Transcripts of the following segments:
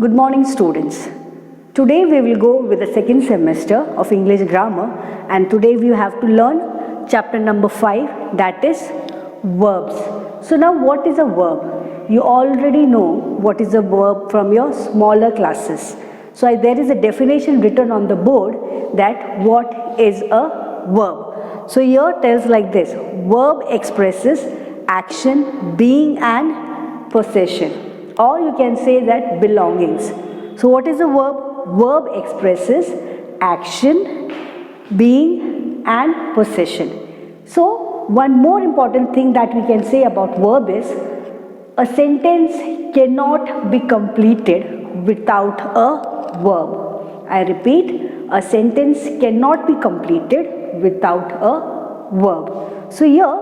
Good morning, students. Today we will go with the second semester of English grammar, and today we have to learn chapter number 5, that is verbs. So now what is a verb? You already know what is a verb from your smaller classes. So there is a definition written on the board that what is a verb. So here tells like this: verb expresses action, being and possession, or you can say that belongings. So what is a verb? Verb expresses action, being and possession. So one more important thing that we can say about verb is a sentence cannot be completed without a verb. I repeat, a sentence cannot be completed without a verb. So here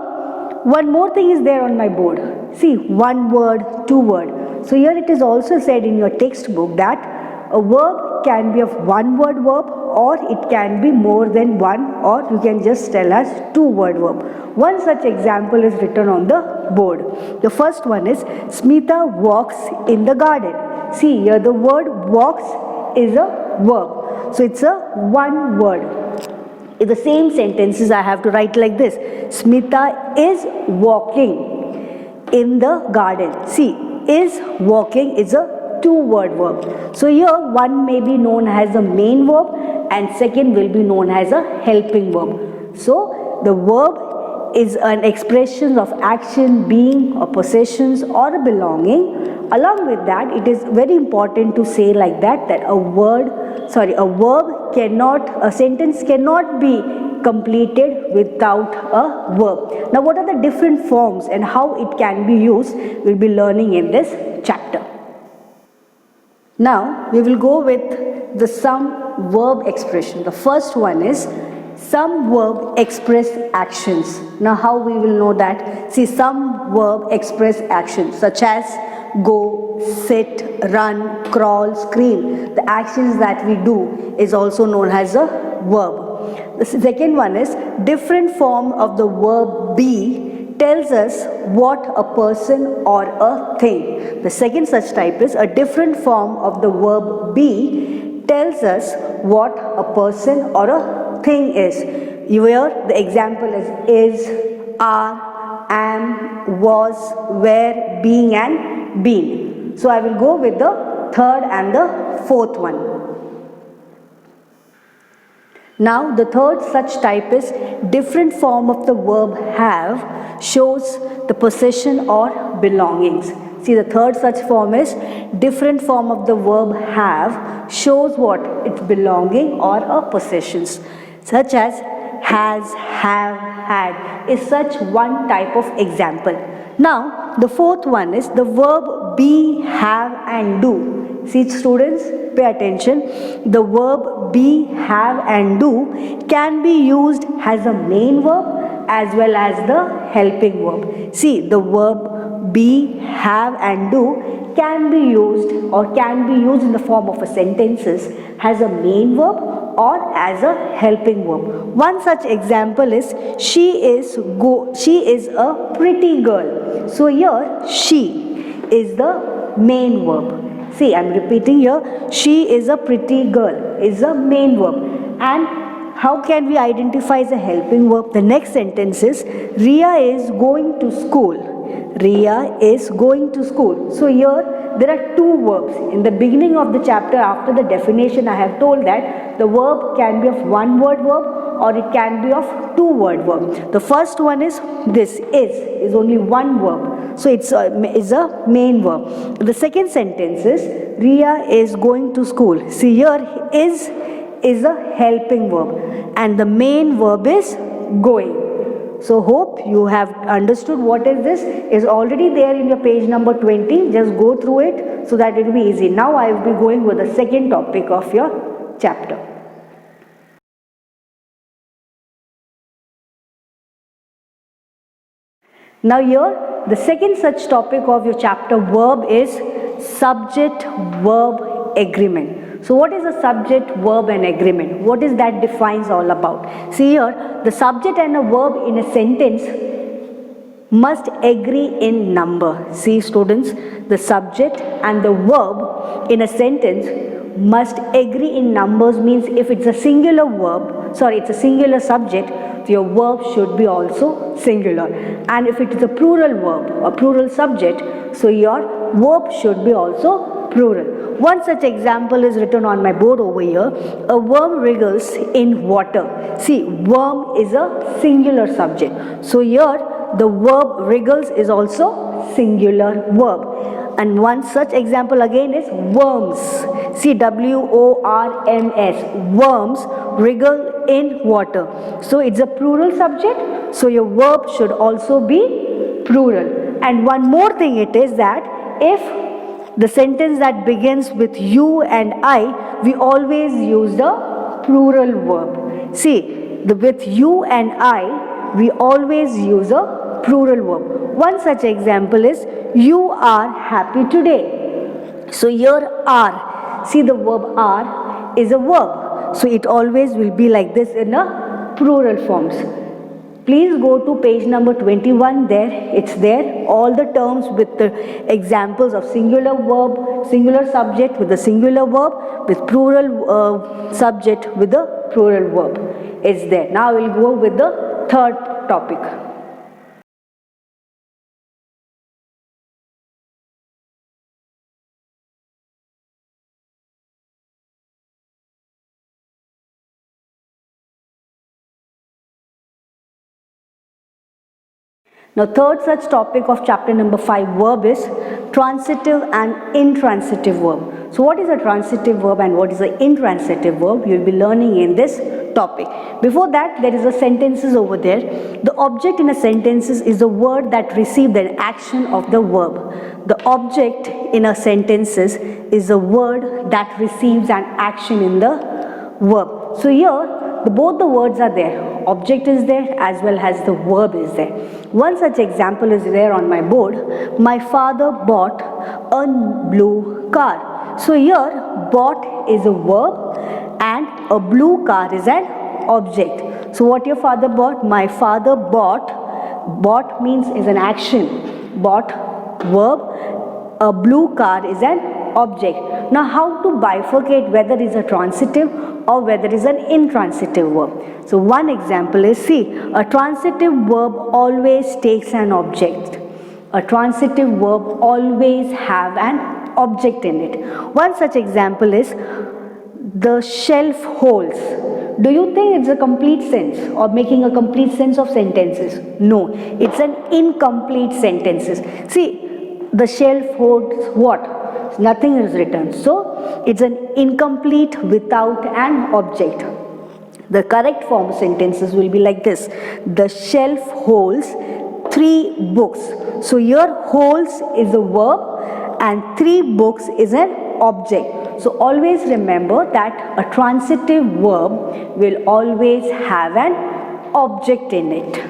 one more thing is there on my board. See, one word, two word. So here it is also said in your textbook that a verb can be of one word verb, or it can be more than one, or you can just tell us two word verb. One such example is written on the board. The first one is Smita walks in the garden. See, here the word walks is a verb. So it's a one word. In the same sentences I have to write like this: Smita is walking in the garden. See, is walking is a two-word verb. So here one may be known as a main verb and second will be known as a helping verb. So the verb is an expression of action, being or possessions or a belonging. Along with that, it is very important to say like that a sentence cannot be completed without a verb. Now what are the different forms and how it can be used, we'll be learning in this chapter. Now we will go with the some verb expression. The first one is some verb express actions. Now how we will know that? See, some verb express actions such as go, sit, run, crawl, scream. The actions that we do is also known as a verb. The second one is different form of the verb be tells us what a person or a thing. The second such type is a different form of the verb be tells us what a person or a thing is. Here the example is, are, am, was, were, being and been. So I will go with the third and the fourth one. Now the third such type is different form of the verb have shows the possession or belongings. See, the third such form is different form of the verb have shows what? Its belonging or a possessions, such as has, have, had is such one type of example. Now the fourth one is the verb be, have and do. See, students, pay attention. The verb be, have and do can be used as a main verb as well as the helping verb. See, the verb be, have and do can be used in the form of a sentences as a main verb or as a helping verb. One such example is she is a pretty girl. So here she is the main verb. See, I am repeating here, she is a pretty girl is a main verb. And how can we identify as a helping verb? The next sentence is Riya is going to school. Riya is going to school. So here there are two verbs. In the beginning of the chapter, after the definition, I have told that the verb can be of one word verb or it can be of two word verb. The first one is this is only one verb. So it's a main verb. The second sentence is Riya is going to school. See, here is a helping verb and the main verb is going. So hope you have understood what is this. Is already there in your page number 20. Just go through it so that it will be easy. Now I will be going with the second topic of your chapter. Now here the second such topic of your chapter verb is subject verb agreement. So what is a subject verb and agreement? What is that defines all about? See here, the subject and a verb in a sentence must agree in number. See students, the subject and the verb in a sentence must agree in numbers means if it's a singular it's a singular subject, your verb should be also singular. And if it is a plural verb, a plural subject, so your verb should be also plural. One such example is written on my board over here. A worm wriggles in water. See, worm is a singular subject. So here the verb wriggles is also singular verb. And one such example again is worms. See, W-O-R-M-S. Worms wriggle in water. So it's a plural subject. So your verb should also be plural. And one more thing it is that if the sentence that begins with you and I, we always use the plural verb. See, with you and I, we always use a plural verb. One such example is, you are happy today. So here are, see the verb are is a verb. So it always will be like this in a plural forms. Please go to page number 21 there, it's there, all the terms with the examples of singular verb, singular subject with the singular verb, with plural subject with the plural verb, it's there. Now we'll go with the third topic. Now third such topic of chapter number 5 verb is transitive and intransitive verb. So what is a transitive verb and what is an intransitive verb? You will be learning in this topic. Before that, there is a sentences over there. The object in a sentences is the word that received an action of the verb. The object in a sentences is the word that receives an action in the verb. So here both the words are there. Object is there as well as the verb is there. One such example is there on my board. My father bought a blue car. So here bought is a verb and a blue car is an object. So what your father bought? My father bought. Bought means is an action. Bought verb. A blue car is an object. Now how to bifurcate whether it is a transitive or whether it is an intransitive verb. So one example is, see, a transitive verb always takes an object. A transitive verb always have an object in it. One such example is, the shelf holds. Do you think it's a complete sense or making a complete sense of sentences? No, it's an incomplete sentences. See, the shelf holds what? Nothing is written. So it's an incomplete without an object. The correct form of sentences will be like this. The shelf holds 3 books. So here holds is a verb and 3 books is an object. So always remember that a transitive verb will always have an object in it.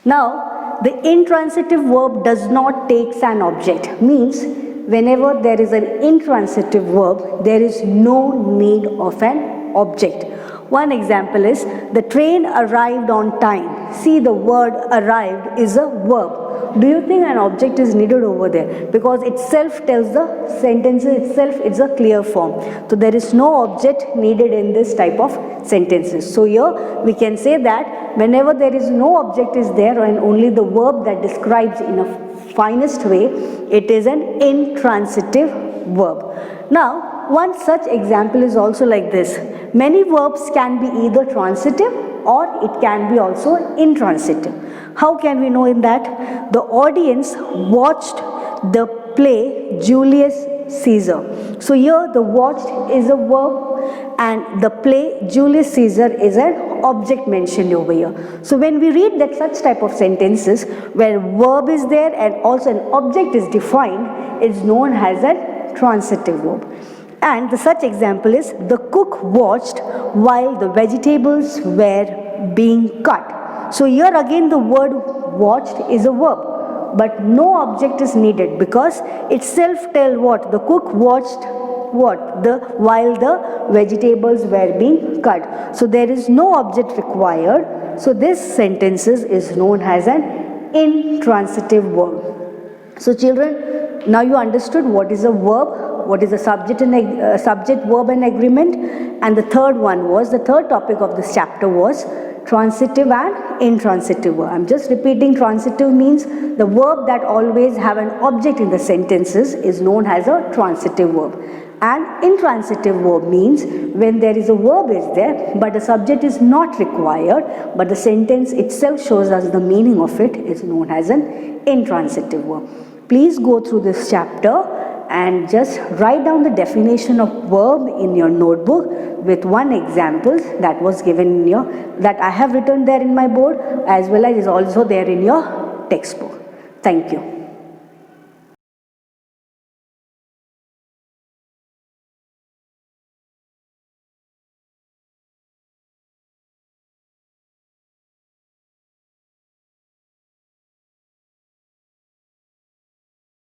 Now, the intransitive verb does not take an object. Means, whenever there is an intransitive verb, there is no need of an object. One example is, the train arrived on time. See, the word arrived is a verb. Do you think an object is needed over there? Because itself tells the sentence itself, it's a clear form. So there is no object needed in this type of sentences. So here we can say that whenever there is no object is there and only the verb that describes in a finest way, it is an intransitive verb. Now, one such example is also like this. Many verbs can be either transitive or it can be also intransitive. How can we know in that? The audience watched the play Julius Caesar. So here the watched is a verb and the play Julius Caesar is an object mentioned over here. So when we read that such type of sentences where verb is there and also an object is defined, is known as a transitive verb. And the such example is, the cook watched while the vegetables were being cut. So here again the word watched is a verb, but no object is needed because itself tells what? The cook watched what? While the vegetables were being cut. So there is no object required. So this sentences is known as an intransitive verb. So children, now you understood what is a verb, what is a subject and subject, verb and agreement, and the third topic of this chapter was transitive and intransitive verb. I'm just repeating. Transitive means the verb that always have an object in the sentences is known as a transitive verb. And intransitive verb means when there is a verb is there but the subject is not required but the sentence itself shows us the meaning of it is known as an intransitive verb. Please go through this chapter and just write down the definition of verb in your notebook with one example that was given in your, that I have written there in my board, as well as is also there in your textbook. Thank you.